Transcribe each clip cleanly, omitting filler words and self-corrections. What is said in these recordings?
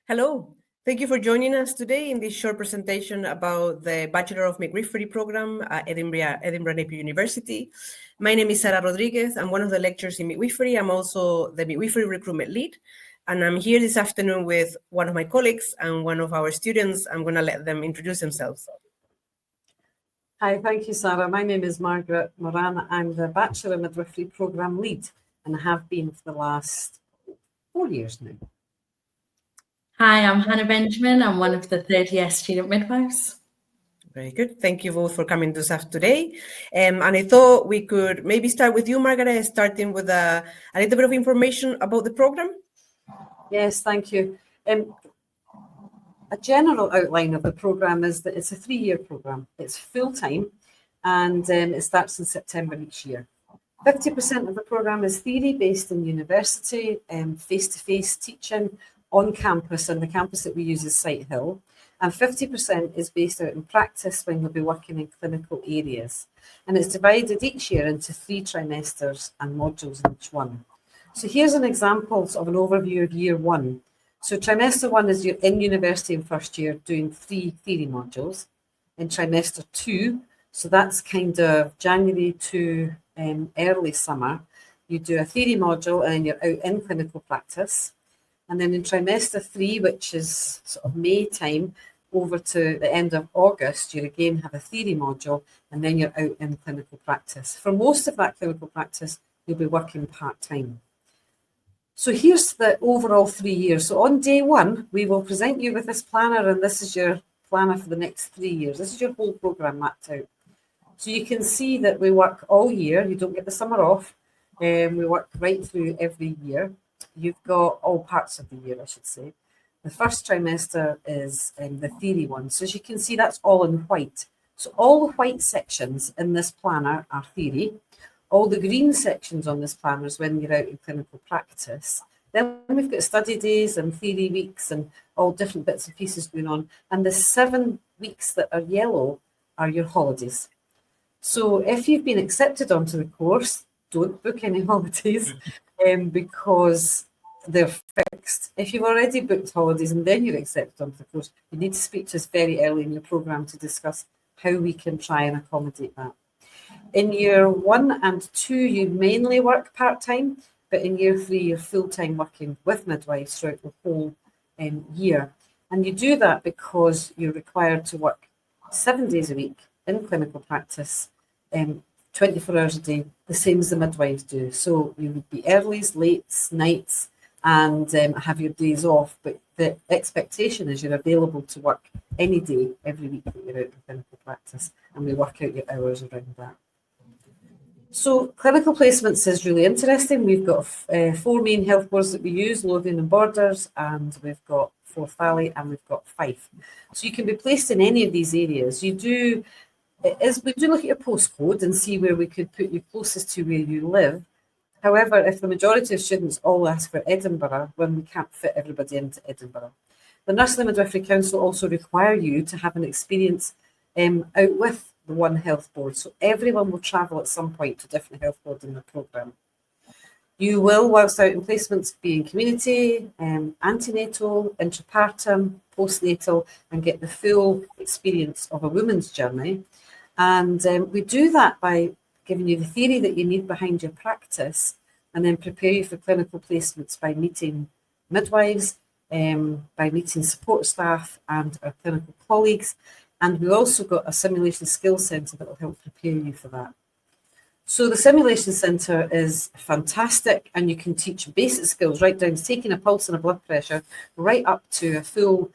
Hello, thank you for joining us today in this short presentation about the Bachelor of Midwifery program at Edinburgh Napier University. My name is Sara Rodriguez. I'm one of the lecturers in midwifery. I'm also the midwifery recruitment lead, and I'm here this afternoon with one of my colleagues and one of our students. I'm going to let them introduce themselves. Hi, thank you, Sarah. My name is Margaret Moran. I'm the Bachelor Midwifery Programme Lead and have been for the last 4 years now. Hi, I'm Hannah Benjamin. I'm one of the third year student midwives. Very good. Thank you both for coming to us today. And I thought we could maybe start with you, Margaret, starting with a little bit of information about the program. Yes, thank you. A general outline of the programme is that it's a 3-year programme. It's full-time and it starts in September each year. 50% of the programme is theory based in university, face-to-face teaching on campus, and the campus that we use is Sighthill. And 50% is based out in practice when you'll be working in clinical areas. And it's divided each year into 3 trimesters and modules in each one. So here's an example of an overview of year 1. So trimester 1 is you're in university in first year doing 3 theory modules. In trimester 2, so that's kind of January to early summer, you do a theory module and then you're out in clinical practice. And then in trimester 3, which is sort of May time, over to the end of August, you again have a theory module and then you're out in clinical practice. For most of that clinical practice, you'll be working part-time. So here's the overall 3 years. So on day 1, we will present you with this planner, and this is your planner for the next 3 years. This is your whole programme mapped out. So you can see that we work all year. You don't get the summer off. We work right through every year. You've got all parts of the year, I should say. The first trimester is the theory one. So as you can see, that's all in white. So all the white sections in this planner are theory. All the green sections on this planner is when you're out in clinical practice. Then we've got study days and theory weeks and all different bits and pieces going on. And the 7 weeks that are yellow are your holidays. So if you've been accepted onto the course, don't book any holidays because they're fixed. If you've already booked holidays and then you're accepted onto the course, you need to speak to us very early in your programme to discuss how we can try and accommodate that. In year 1 and 2, you mainly work part-time, but in year 3, you're full-time working with midwives throughout the whole year. And you do that because you're required to work 7 days a week in clinical practice, 24 hours a day, the same as the midwives do. So you would be earlies, lates, nights, and have your days off. But the expectation is you're available to work any day, every week that you're out in clinical practice, and we work out your hours around that. So clinical placements is really interesting. We've got 4 main health boards that we use, Lothian and Borders, and we've got Forth Valley, and we've got Fife. So you can be placed in any of these areas. We do look at your postcode and see where we could put you closest to where you live. However, if the majority of students all ask for Edinburgh, when we can't fit everybody into Edinburgh. The Nursing and Midwifery Council also require you to have an experience out with the one health board. So everyone will travel at some point to different health boards in the programme. You will, whilst out in placements, be in community, antenatal, intrapartum, postnatal, and get the full experience of a woman's journey. And we do that by giving you the theory that you need behind your practice and then prepare you for clinical placements by meeting midwives, by meeting support staff and our clinical colleagues. And we've also got a simulation skills centre that will help prepare you for that. So the simulation centre is fantastic, and you can teach basic skills right down to taking a pulse and a blood pressure right up to a full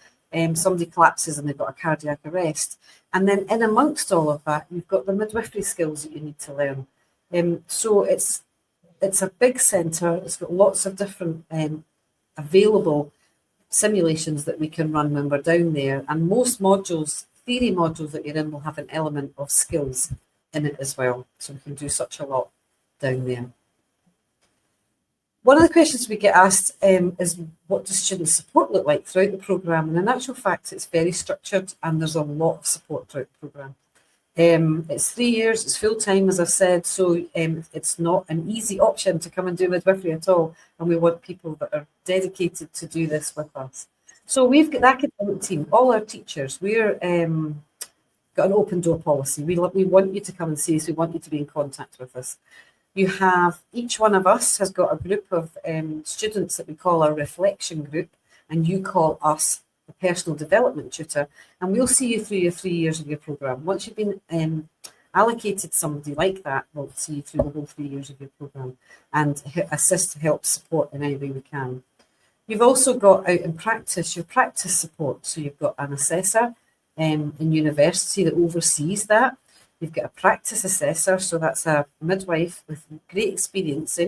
somebody collapses and they've got a cardiac arrest. And then in amongst all of that, you've got the midwifery skills that you need to learn. So it's a big centre. It's got lots of different available simulations that we can run when we're down there. And most modules, theory modules that you're in, will have an element of skills in it as well. So we can do such a lot down there. One of the questions we get asked is, what does student support look like throughout the programme? And in actual fact, it's very structured and there's a lot of support throughout the programme. It's 3 years, it's full-time, as I've said, so it's not an easy option to come and do midwifery at all. And we want people that are dedicated to do this with us. So we've got the academic team, all our teachers, we're got an open door policy. We want you to come and see us. We want you to be in contact with us. You have, each one of us has got a group of students that we call our reflection group, and you call us the personal development tutor, and we'll see you through your 3 years of your programme. Once you've been allocated somebody like that, we'll see you through the whole 3 years of your programme and assist, help, support in any way we can. You've also got out in practice, your practice support. So you've got an assessor in university that oversees that. You've got a practice assessor, so that's a midwife with great experience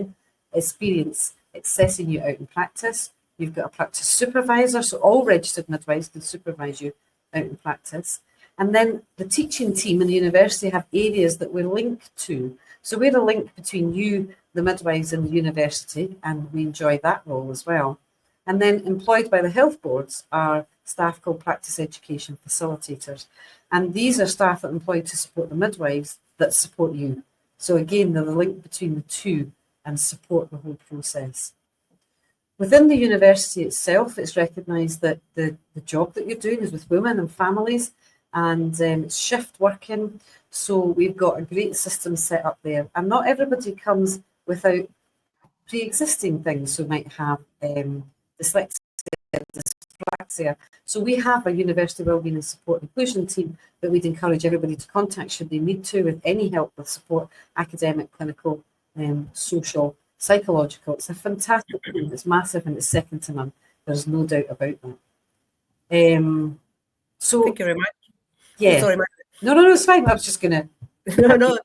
assessing you out in practice. You've got a practice supervisor, so all registered midwives can supervise you out in practice. And then the teaching team in the university have areas that we're linked to. So we're a link between you, the midwives, and the university, and we enjoy that role as well. And then employed by the health boards are staff called practice education facilitators. And these are staff that are employed to support the midwives that support you. So again, they're the link between the two and support the whole process. Within the university itself, it's recognised that the job that you're doing is with women and families, and it's shift working. So we've got a great system set up there. And not everybody comes without pre-existing things. So might have dyslexia, dyspraxia. So we have a university wellbeing and support inclusion team that we'd encourage everybody to contact should they need to with any help with support, academic, clinical, social, psychological. It's a fantastic team. It's massive and it's second to none. There's no doubt about that. So thank you very much. Yeah. Sorry, No, it's fine. I was just gonna. No.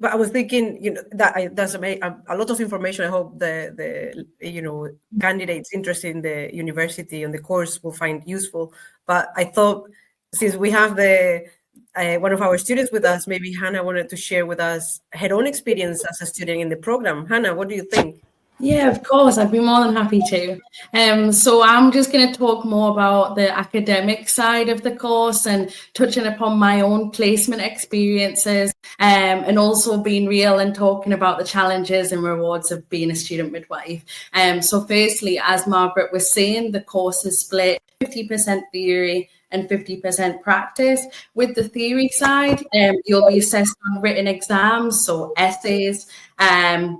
But I was thinking, that that's a lot of information. I hope the candidates interested in the university and the course will find useful. But I thought, since we have one of our students with us, maybe Hannah wanted to share with us her own experience as a student in the program. Hannah, what do you think? Yeah, of course, I'd be more than happy to. So I'm just going to talk more about the academic side of the course and touching upon my own placement experiences, and also being real and talking about the challenges and rewards of being a student midwife. So firstly, as Margaret was saying, the course is split 50% theory and 50% practice. With the theory side, you'll be assessed on written exams, so essays,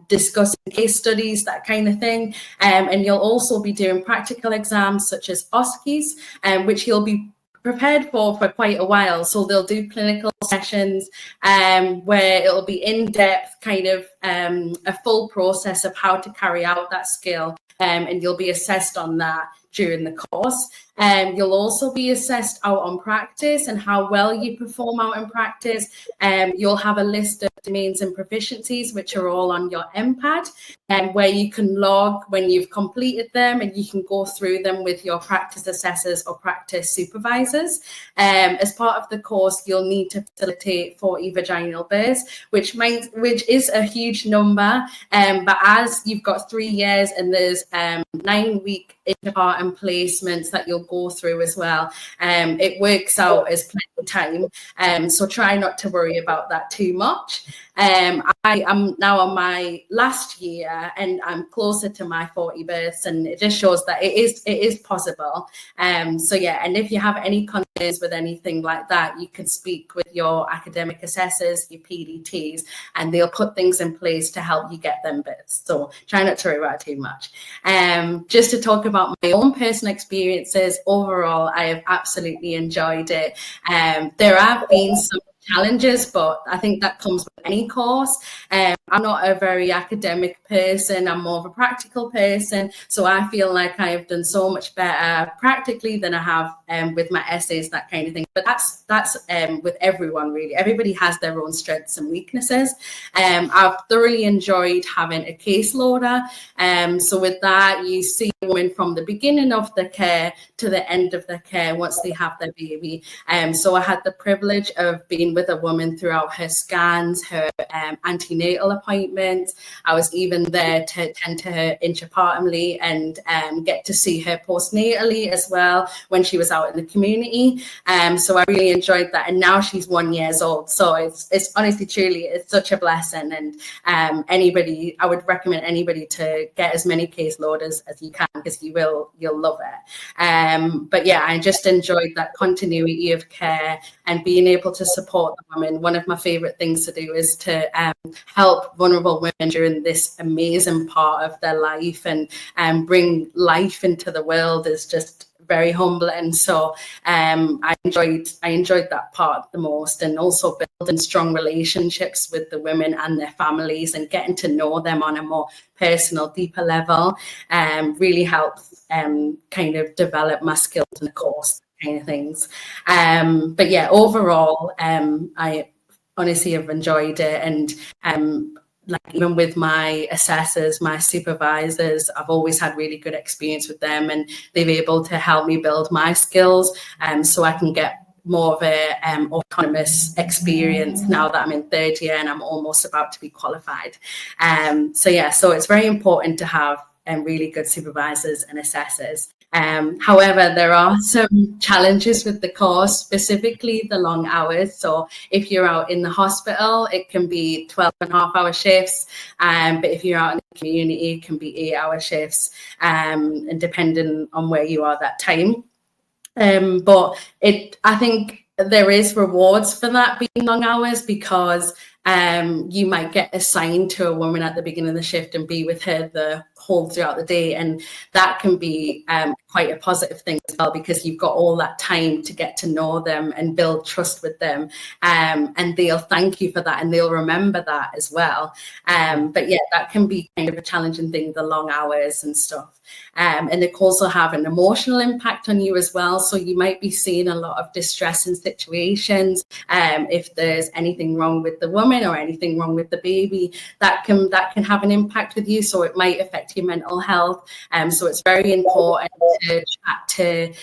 discussing case studies, that kind of thing. And you'll also be doing practical exams such as OSCEs, which you'll be prepared for quite a while. So they'll do clinical sessions where it'll be in-depth, kind of a full process of how to carry out that skill. And you'll be assessed on that during the course. You'll also be assessed out on practice and how well you perform out in practice. You'll have a list of domains and proficiencies, which are all on your MPAD, where you can log when you've completed them, and you can go through them with your practice assessors or practice supervisors. As part of the course, you'll need to facilitate 40 vaginal births, which is a huge number. But as you've got 3 years and there's 9-week interpartum placements that you'll go through as well, it works out as plenty of time. So try not to worry about that too much. I am now on my last year and I'm closer to my 40 births, and it just shows that it is possible. So yeah, and if you have any concerns with anything like that, you can speak with your academic assessors, your PDTs, and they'll put things in place to help you get them births. So try not to worry about it too much. Just to talk about my own personal experiences, overall, I have absolutely enjoyed it. There have been some challenges, but I think that comes with any course. I'm not a very academic person. I'm more of a practical person. So I feel like I have done so much better practically than I have with my essays, that kind of thing. But that's with everyone, really. Everybody has their own strengths and weaknesses. I've thoroughly enjoyed having a caseloader. So with that, you see women from the beginning of the care to the end of the care once they have their baby. So I had the privilege of being with a woman throughout her scans, her antenatal appointments. I was even there to tend to her intrapartumly and get to see her postnatally as well when she was out in the community. So I really enjoyed that. And now she's 1 year old. So it's honestly, truly, it's such a blessing. And I would recommend anybody to get as many caseload as you can, because you'll love it. But yeah, I just enjoyed that continuity of care and being able to support the women. One of my favorite things to do is to help vulnerable women during this amazing part of their life, and bring life into the world is just very humbling. So I enjoyed that part the most, and also building strong relationships with the women and their families and getting to know them on a more personal, deeper level really helps kind of develop my skills in the course kind of things. But yeah, overall, I honestly have enjoyed it. And like, even with my assessors, my supervisors, I've always had really good experience with them, and they've been able to help me build my skills so I can get more of a autonomous experience now that I'm in third year and I'm almost about to be qualified. So it's very important to have really good supervisors and assessors. However, there are some challenges with the course, specifically the long hours. So if you're out in the hospital, it can be 12.5-hour shifts. But if you're out in the community, it can be 8-hour shifts, and depending on where you are that time. But I think there is rewards for that being long hours, because you might get assigned to a woman at the beginning of the shift and be with her the whole throughout the day, and that can be quite a positive thing as well, because you've got all that time to get to know them and build trust with them, and they'll thank you for that, and they'll remember that as well. But yeah, that can be kind of a challenging thing, the long hours and stuff. And they can also have an emotional impact on you as well. So you might be seeing a lot of distressing situations. If there's anything wrong with the woman or anything wrong with the baby, that can have an impact with you. So it might affect your mental health. So it's very important to chat to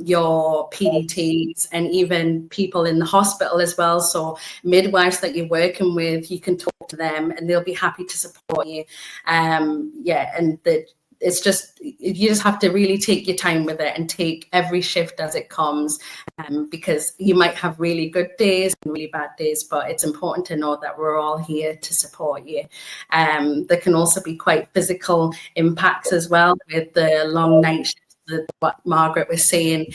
your PDTs and even people in the hospital as well. So midwives that you're working with, you can talk to them and they'll be happy to support you. It's just, you just have to really take your time with it and take every shift as it comes, because you might have really good days and really bad days, but it's important to know that we're all here to support you. There can also be quite physical impacts as well with the long night shifts. What Margaret was saying,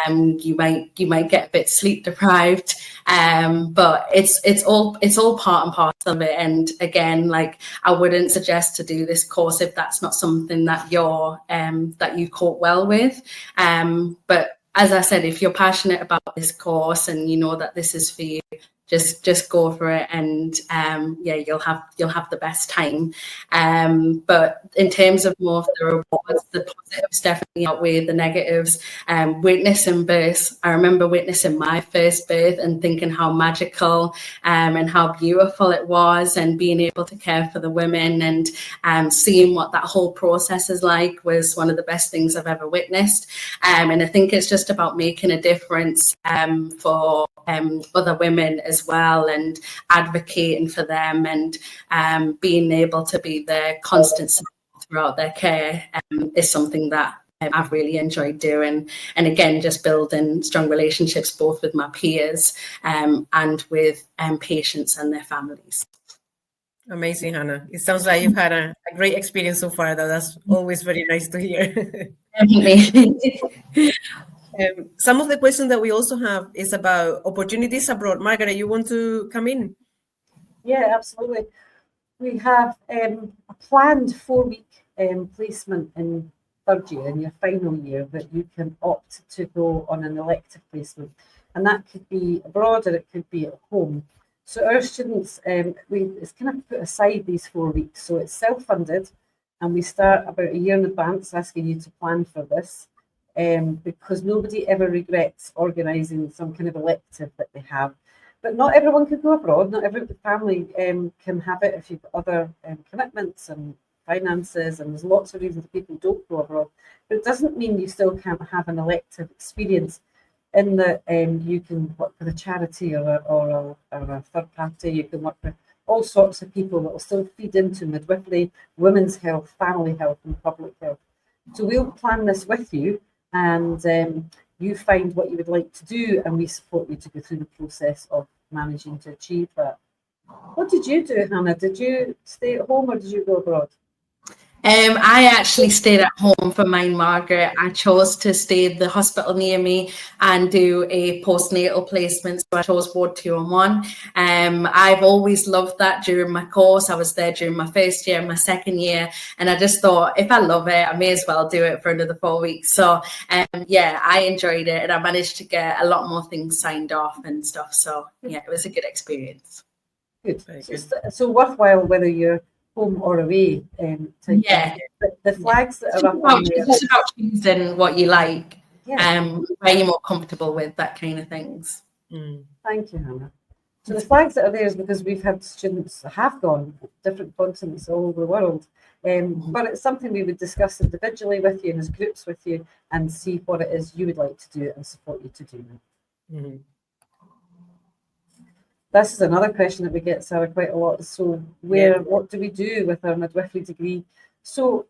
you might get a bit sleep deprived, but it's all part and parcel of it. And again, like, I wouldn't suggest to do this course if that's not something that you cope well with. But as I said, if you're passionate about this course and you know that this is for you, just go for it, and you'll have the best time. But in terms of more of the rewards, the positives definitely outweigh the negatives. Witnessing births, I remember witnessing my first birth and thinking how magical and how beautiful it was, and being able to care for the women and seeing what that whole process is like was one of the best things I've ever witnessed. And I think it's just about making a difference for other women as well, and advocating for them, and being able to be their constant support throughout their care is something that I've really enjoyed doing. And again, just building strong relationships both with my peers and with patients and their families. Amazing, Hannah. It sounds like you've had a great experience so far, though. That's always very nice to hear. Some of the questions that we also have is about opportunities abroad. Margaret, you want to come in? Yeah, absolutely. We have a planned 4-week placement in third year, in your final year, that you can opt to go on an elective placement. And that could be abroad or it could be at home. So our students, it's kind of put aside these 4 weeks. So it's self-funded, and we start about a year in advance asking you to plan for this. Because nobody ever regrets organising some kind of elective that they have. But not everyone can go abroad. Not every family can have it if you've got other commitments and finances, and there's lots of reasons people don't go abroad. But it doesn't mean you still can't have an elective experience in that you can work with a charity or a third party. You can work with all sorts of people that will still feed into midwifery, women's health, family health, and public health. So we'll plan this with you, and you find what you would like to do, and we support you to go through the process of managing to achieve that. What did you do, Hannah? Did you stay at home or did you go abroad? I actually stayed at home for mine, Margaret. I chose to stay at the hospital near me and do a postnatal placement. So I chose Ward 2 and 1. I've always loved that during my course. I was there during my first year and my second year. And I just thought, if I love it, I may as well do it for another 4 weeks. So yeah, I enjoyed it. And I managed to get a lot more things signed off and stuff. So yeah, it was a good experience. Good. So worthwhile whether you're home or away. Yeah. The flags that are up on there. It's about choosing what you like, Yeah. where you're more comfortable with, that kind of things. Thank you, Hannah. So the flags that are there is because we've had students that have gone different continents all over the world. But it's something we would discuss individually with you and as groups with you and see what it is you would like to do and support you to do that. This is another question that we get, Sarah, quite a lot. So what do we do with our midwifery degree? So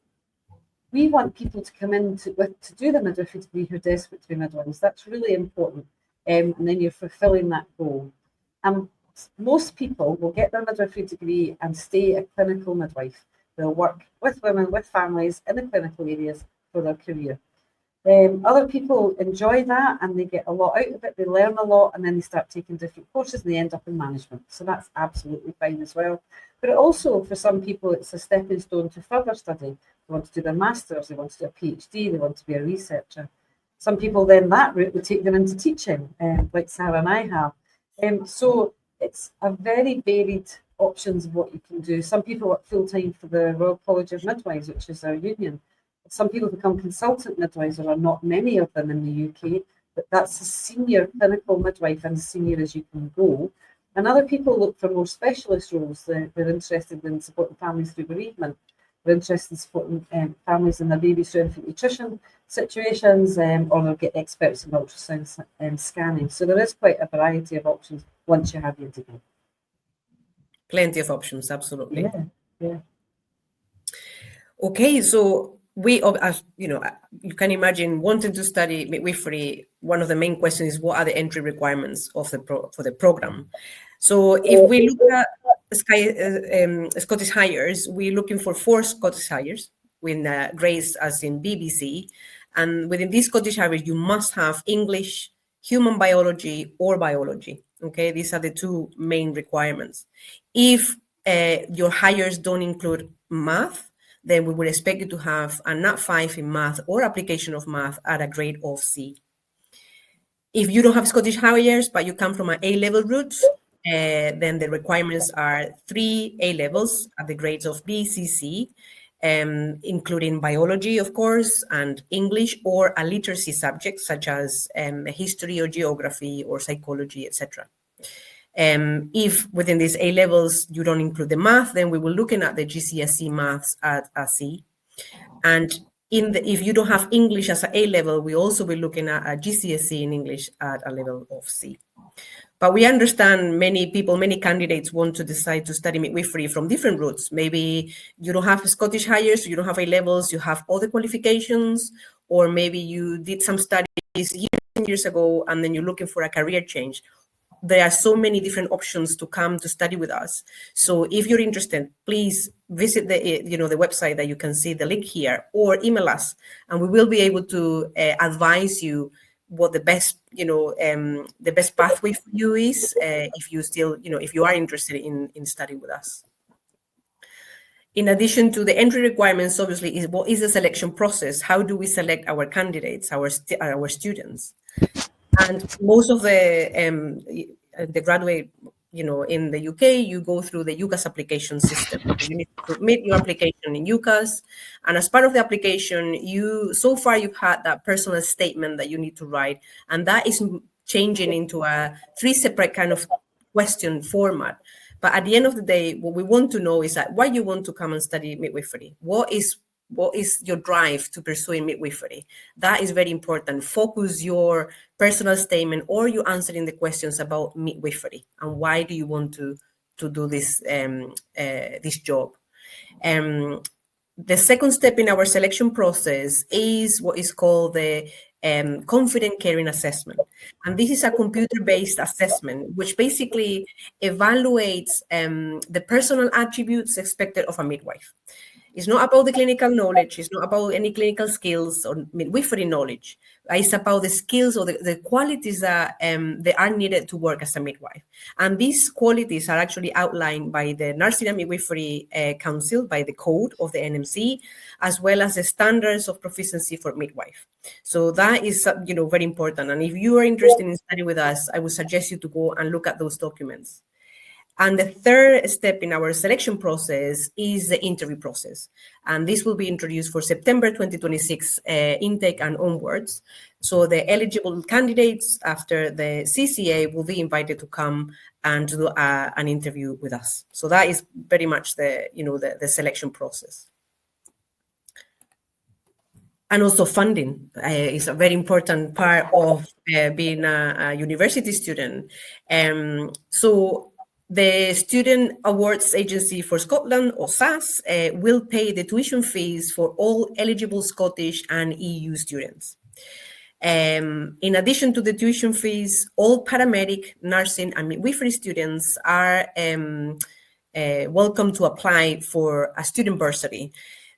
we want people to come in to do the midwifery degree who are desperate to be midwives. That's really important. And then you're fulfilling that goal. And most people will get their midwifery degree and stay a clinical midwife. They'll work with women, with families in the clinical areas for their career. Other people enjoy that and they get a lot out of it, they learn a lot, and then they start taking different courses and they end up in management. So that's absolutely fine as well. But it also, for some people, it's a stepping stone to further study. They want to do their masters, they want to do a PhD, they want to be a researcher. Some people then that route would take them into teaching, like Sarah and I have. So it's a very varied options of what you can do. Some people work full-time for the Royal College of Midwives, which is our union. Some people become consultant midwives. There are not many of them in the UK, but that's a senior clinical midwife and as senior as you can go. And other people look for more specialist roles. They're interested in supporting families through bereavement. They're interested in supporting families in their baby through infant nutrition situations, or they'll get experts in ultrasound scanning. So there is quite a variety of options once you have your degree. Plenty of options, absolutely. Yeah. Okay, so we, as you know, you can imagine wanting to study midwifery. One of the main questions is what are the entry requirements of for the program. So if we look at Scottish Highers, we're looking for 4 Scottish Highers with grades as in BBC, and within these Scottish Highers, you must have English, human biology, or biology. Okay, these are the 2 main requirements. If your Highers don't include math, then we would expect you to have a Nat 5 in math or application of math at a grade of C. If you don't have Scottish Highers, but you come from an A-level route, then the requirements are 3 A-levels at the grades of B, C, C, including biology, of course, and English, or a literacy subject such as history or geography or psychology, etc. If within these A-levels you don't include the math, then we will looking at the GCSE maths at a C. And if you don't have English as an A-level, we also be looking at a GCSE in English at a level of C. But we understand many candidates want to decide to study midwifery from different routes. Maybe you don't have Scottish Highers, you don't have A-levels, you have all the qualifications, or maybe you did some studies years ago and then you're looking for a career change. There are so many different options to come to study with us. So if you're interested, please visit the website that you can see the link here, or email us, and we will be able to advise you what the best pathway for you is, if you still, if you are interested in studying with us. In addition to the entry requirements, obviously, is what is the selection process? How do we select our candidates, our students? And most of the graduate, in the UK, you go through the UCAS application system. You need to submit your application in UCAS, and as part of the application, so far you've had that personal statement that you need to write, and that is changing into a 3 separate kind of question format. But at the end of the day, what we want to know is that why you want to come and study midwifery. What is what is your drive to pursuing midwifery? That is very important. Focus your personal statement or you answering the questions about midwifery and why do you want to do this this job. The second step in our selection process is what is called the confident caring assessment. And this is a computer-based assessment, which basically evaluates the personal attributes expected of a midwife. It's not about the clinical knowledge. It's not about any clinical skills or midwifery knowledge. It's about the skills or the qualities that they are needed to work as a midwife. And these qualities are actually outlined by the Nursing and Midwifery Council, by the code of the NMC, as well as the standards of proficiency for midwife. So that is, very important. And if you are interested in studying with us, I would suggest you to go and look at those documents. And the third step in our selection process is the interview process. And this will be introduced for September 2026 intake and onwards. So the eligible candidates after the CCA will be invited to come and to do an interview with us. So that is very much the selection process. And also funding is a very important part of being a university student. So the Student Awards Agency for Scotland, or SAS, will pay the tuition fees for all eligible Scottish and EU students. In addition to the tuition fees, all paramedic, nursing, and midwifery students are welcome to apply for a student bursary.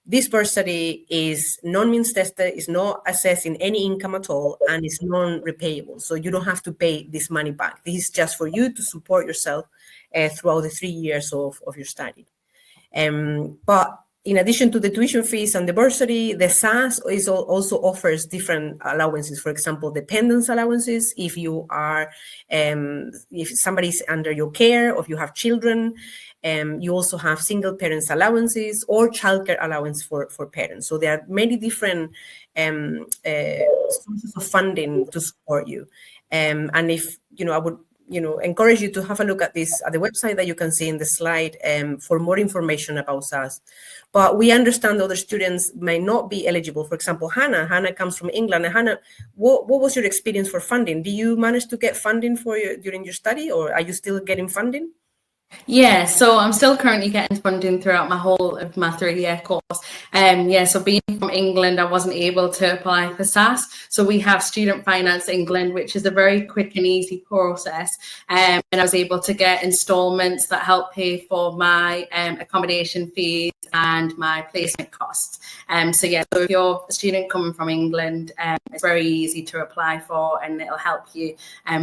This bursary is non-means tested, is not assessing any income at all, and is non-repayable. So you don't have to pay this money back. This is just for you to support yourself throughout the 3 years of your study. But in addition to the tuition fees and the bursary, the SAS also offers different allowances. For example, dependence allowances if you are, if somebody's under your care, or if you have children. You also have single parents allowances or childcare allowance for parents. So there are many different sources of funding to support you. And if, I would, encourage you to have a look at this at the website that you can see in the slide for more information about SAS. But we understand other students may not be eligible. For example, Hannah comes from England. And Hannah, what was your experience for funding? Do you manage to get funding during your study, or are you still getting funding? Yeah, so I'm still currently getting funding throughout my whole of my 3-year course. So being from England, I wasn't able to apply for SAS. So we have Student Finance England, which is a very quick and easy process. And I was able to get installments that help pay for my accommodation fees and my placement costs. So if you're a student coming from England, it's very easy to apply for, and it'll help you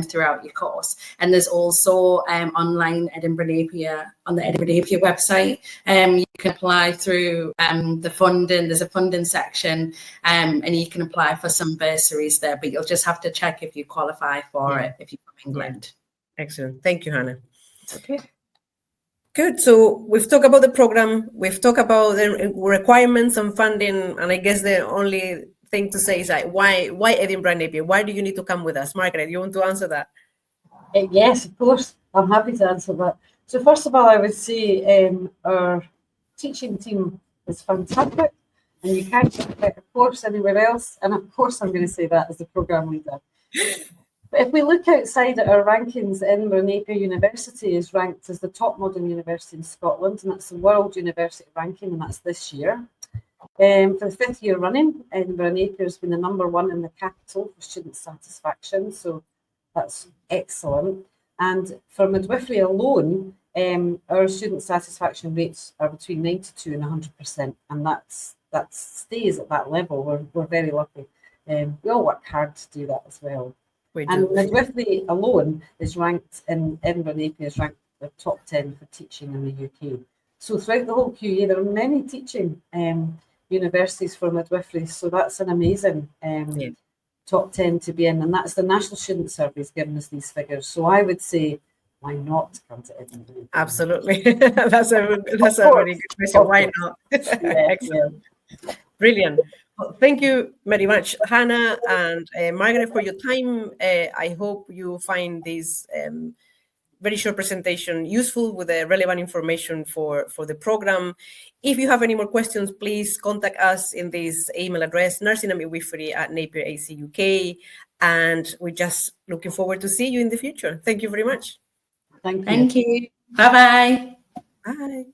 throughout your course. And there's also online Edinburgh Napier on the Edinburgh Napier website. You can apply through the funding. There's a funding section, and you can apply for some bursaries there, but you'll just have to check if you qualify for it if you're from England. Excellent. Thank you, Hannah. Okay. Good. So we've talked about the program. We've talked about the requirements and funding. And I guess the only thing to say is like, why Edinburgh Napier? Why do you need to come with us? Margaret, you want to answer that? Yes, of course. I'm happy to answer that. So first of all, I would say our teaching team is fantastic, and you can't get a course anywhere else. And of course, I'm going to say that as the programme leader. But if we look outside at our rankings, Edinburgh Napier University is ranked as the top modern university in Scotland, and that's the World University ranking, and that's this year. For the 5th year running, Edinburgh Napier has been the #1 in the capital for student satisfaction, so that's excellent. And for midwifery alone, our student satisfaction rates are between 92 and 100%, and that stays at that level. We're very lucky. We all work hard to do that as well. And midwifery alone is ranked in Edinburgh Napier is ranked the top 10 for teaching in the UK. So throughout the whole QA, there are many teaching universities for midwifery. So that's an amazing top 10 to be in, and that's the National Student Survey's given us these figures. So I would say, why not come to Edinburgh? Absolutely. that's a very good question. Why not? Excellent. Yeah. Brilliant. Well, thank you very much, Hannah and Margaret, for your time. I hope you find this very short presentation useful with the relevant information for the program. If you have any more questions, please contact us in this email address, nursing@midwifery@Napier AC UK. And we're just looking forward to see you in the future. Thank you very much. Thank you. Thank you. Bye-bye. Bye.